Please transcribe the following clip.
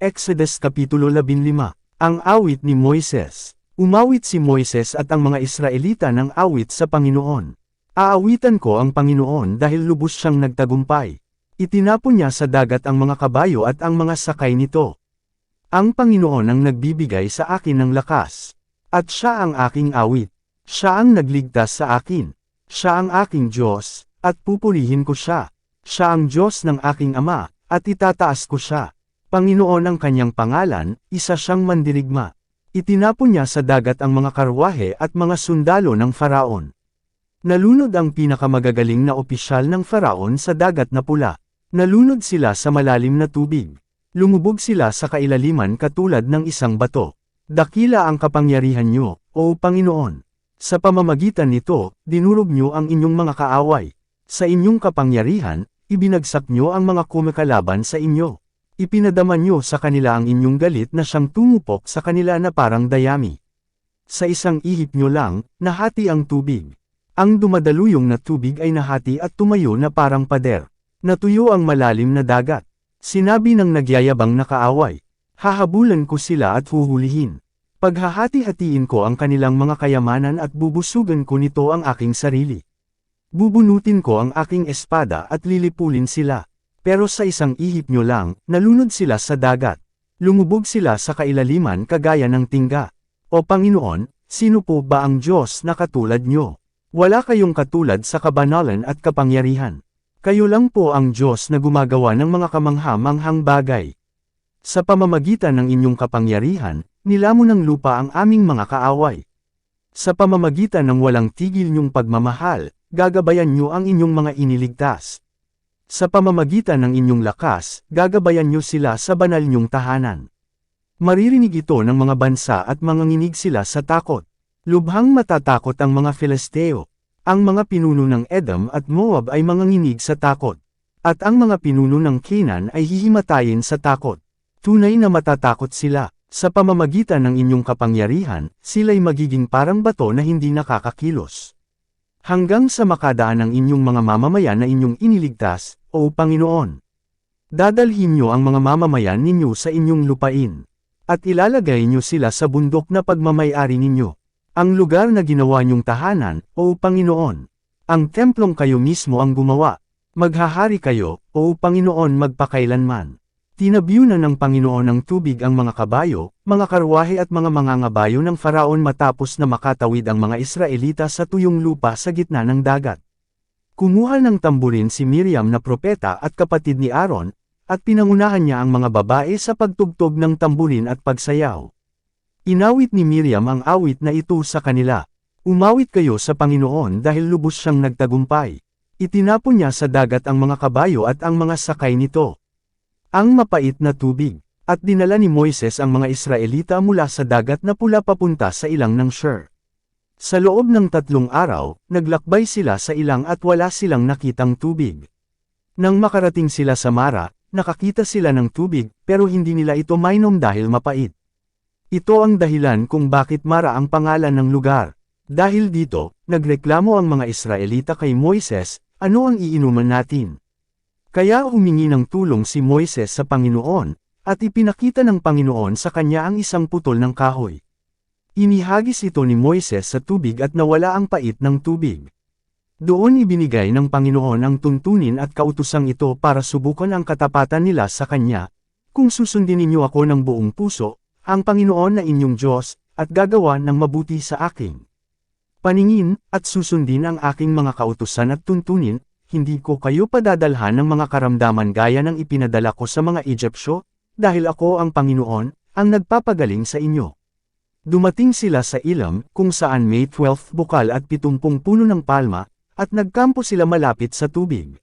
Exodus Kapitulo 15. Ang awit ni Moises. Umawit si Moises at ang mga Israelita ng awit sa Panginoon. Aawitan ko ang Panginoon dahil lubos siyang nagtagumpay. Itinapon niya sa dagat ang mga kabayo at ang mga sakay nito. Ang Panginoon ang nagbibigay sa akin ng lakas. At siya ang aking awit. Siya ang nagligtas sa akin. Siya ang aking Diyos, at pupurihin ko siya. Siya ang Diyos ng aking Ama, at itataas ko siya. Panginoon ang kanyang pangalan, isa siyang mandirigma. Itinapon niya sa dagat ang mga karwahe at mga sundalo ng Faraon. Nalunod ang pinakamagagaling na opisyal ng Faraon sa dagat na pula. Nalunod sila sa malalim na tubig. Lumubog sila sa kailaliman katulad ng isang bato. Dakila ang kapangyarihan niyo, O Panginoon. Sa pamamagitan nito, dinurog niyo ang inyong mga kaaway. Sa inyong kapangyarihan, ibinagsak niyo ang mga kumikalaban sa inyo. Ipinadama niyo sa kanila ang inyong galit na siyang tumupok sa kanila na parang dayami. Sa isang ihip niyo lang, nahati ang tubig. Ang dumadaluyong na tubig ay nahati at tumayo na parang pader. Natuyo ang malalim na dagat. Sinabi ng nagyayabang na kaaway, hahabulan ko sila at huhulihin. Paghahati-hatiin ko ang kanilang mga kayamanan at bubusugan ko nito ang aking sarili. Bubunutin ko ang aking espada at lilipulin sila. Pero sa isang ihip nyo lang, nalunod sila sa dagat. Lumubog sila sa kailaliman kagaya ng tingga. O Panginoon, sino po ba ang Diyos na katulad nyo? Wala kayong katulad sa kabanalan at kapangyarihan. Kayo lang po ang Diyos na gumagawa ng mga kamangha-manghang bagay. Sa pamamagitan ng inyong kapangyarihan, nilamon ng lupa ang aming mga kaaway. Sa pamamagitan ng walang tigil nyong pagmamahal, gagabayan nyo ang inyong mga iniligtas. Sa pamamagitan ng inyong lakas, gagabayan nyo sila sa banal nyong tahanan. Maririnig ito ng mga bansa at manganginig sila sa takot. Lubhang matatakot ang mga Filisteo. Ang mga pinuno ng Edom at Moab ay manganginig sa takot. At ang mga pinuno ng Canaan ay hihimatayin sa takot. Tunay na matatakot sila. Sa pamamagitan ng inyong kapangyarihan, sila'y magiging parang bato na hindi nakakakilos. Hanggang sa makadaan ang inyong mga mamamayan na inyong iniligtas, O Panginoon. Dadalhin niyo ang mga mamamayan ninyo sa inyong lupain. At ilalagay niyo sila sa bundok na pagmamay-ari ninyo. Ang lugar na ginawa niyong tahanan, O Panginoon. Ang templong kayo mismo ang gumawa. Maghahari kayo, O Panginoon magpakailanman. Tinabyunan ng Panginoon ng tubig ang mga kabayo, mga karwahe at mga mangangabayo ng Faraon matapos na makatawid ang mga Israelita sa tuyong lupa sa gitna ng dagat. Kumuha ng tamburin si Miriam na propeta at kapatid ni Aaron, at pinangunahan niya ang mga babae sa pagtugtog ng tamburin at pagsayaw. Inawit ni Miriam ang awit na ito sa kanila. Umawit kayo sa Panginoon dahil lubos siyang nagtagumpay. Itinapon niya sa dagat ang mga kabayo at ang mga sakay nito. Ang mapait na tubig, at dinala ni Moises ang mga Israelita mula sa dagat na pula papunta sa ilang ng Shur. Sa loob ng 3 araw, naglakbay sila sa ilang at wala silang nakitang tubig. Nang makarating sila sa Mara, nakakita sila ng tubig, pero hindi nila ito mainom dahil mapait. Ito ang dahilan kung bakit Mara ang pangalan ng lugar. Dahil dito, nagreklamo ang mga Israelita kay Moises, ano ang iinuman natin? Kaya humingi ng tulong si Moises sa Panginoon, at ipinakita ng Panginoon sa kanya ang isang putol ng kahoy. Inihagis ito ni Moises sa tubig at nawala ang pait ng tubig. Doon ibinigay ng Panginoon ang tuntunin at kautusang ito para subukan ang katapatan nila sa kanya. Kung susundin ninyo ako ng buong puso, ang Panginoon na inyong Diyos, at gagawa ng mabuti sa aking paningin, at susundin ang aking mga kautusan at tuntunin, hindi ko kayo padadalhan ng mga karamdaman gaya ng ipinadala ko sa mga Egyptyo, dahil ako ang Panginoon, ang nagpapagaling sa inyo. Dumating sila sa Elim, kung saan may 12 bukal at 70 puno ng palma, at nagkampo sila malapit sa tubig.